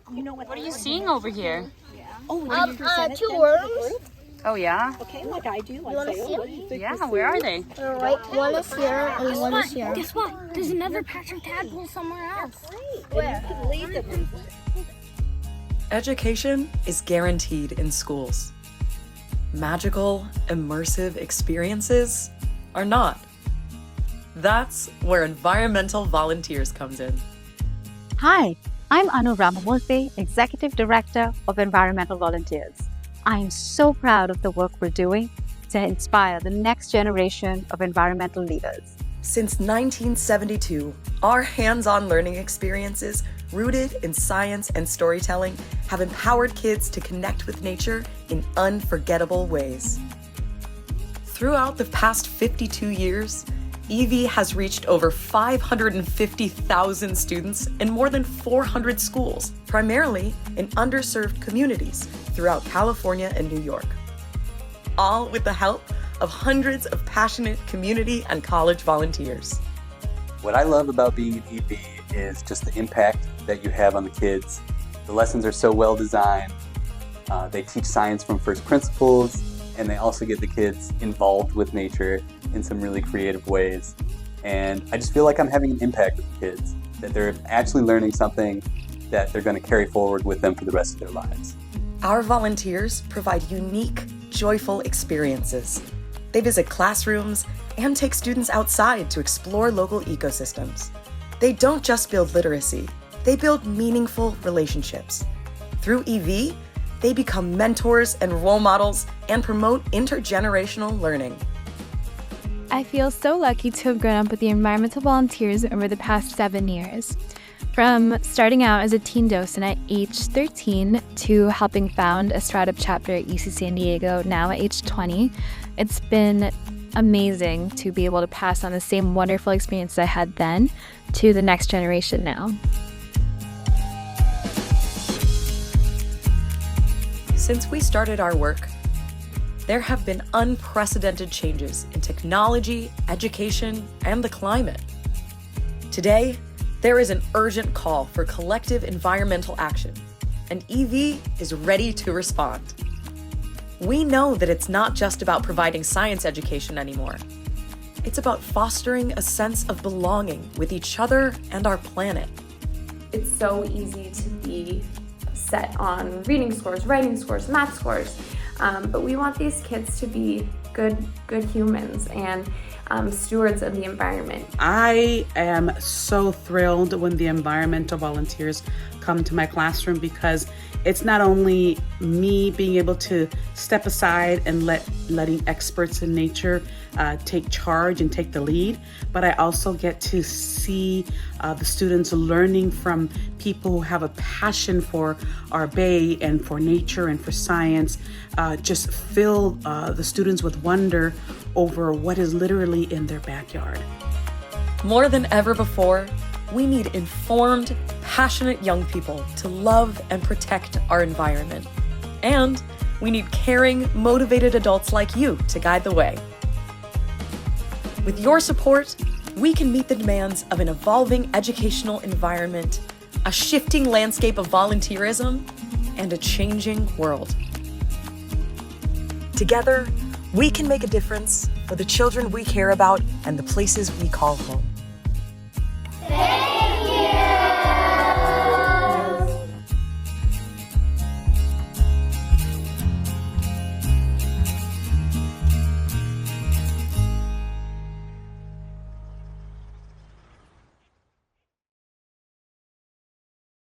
What are you seeing over here? Two worms. Oh yeah? Okay, like I do. Like wanna say, see what do you think Yeah, this is? where are they? Right, one is here and one is here. Guess what? There's another patch of tadpoles somewhere else. Where? You could leave them. Education is guaranteed in schools. Magical, immersive experiences are not. That's where environmental volunteers comes in. Hi, I'm Anu Ramamurthy, Executive Director of Environmental Volunteers. I am so proud of the work we're doing to inspire the next generation of environmental leaders. Since 1972, our hands-on learning experiences rooted in science and storytelling have empowered kids to connect with nature in unforgettable ways. Throughout the past 52 years, EV has reached over 550,000 students in more than 400 schools, primarily in underserved communities throughout California and New York. All with the help of hundreds of passionate community and college volunteers. What I love about being an EV is just the impact that you have on the kids. The lessons are so well designed. They teach science from first principles, and they also get the kids involved with nature in some really creative ways. And I just feel like I'm having an impact with the kids, that they're actually learning something that they're going to carry forward with them for the rest of their lives. Our volunteers provide unique, joyful experiences. They visit classrooms and take students outside to explore local ecosystems. They don't just build literacy, they build meaningful relationships. Through EV, they become mentors and role models and promote intergenerational learning. I feel so lucky to have grown up with the environmental volunteers over the past 7 years. From starting out as a teen docent at age 13 to helping found a startup chapter at UC San Diego now at age 20, it's been amazing to be able to pass on the same wonderful experience I had then to the next generation now. Since we started our work, there have been unprecedented changes in technology, education, and the climate. Today, there is an urgent call for collective environmental action, and EV is ready to respond. We know that it's not just about providing science education anymore. It's about fostering a sense of belonging with each other and our planet. It's so easy to be set on reading scores, writing scores, math scores, but we want these kids to be good humans and stewards of the environment. I am so thrilled when the environmental volunteers come to my classroom, because it's not only me being able to step aside and letting experts in nature take charge and take the lead, but I also get to see the students learning from people who have a passion for our bay and for nature and for science, just fill the students with wonder over what is literally in their backyard. More than ever before, we need informed, passionate young people to love and protect our environment. And we need caring, motivated adults like you to guide the way. With your support, we can meet the demands of an evolving educational environment, a shifting landscape of volunteerism, and a changing world. Together, we can make a difference for the children we care about and the places we call home.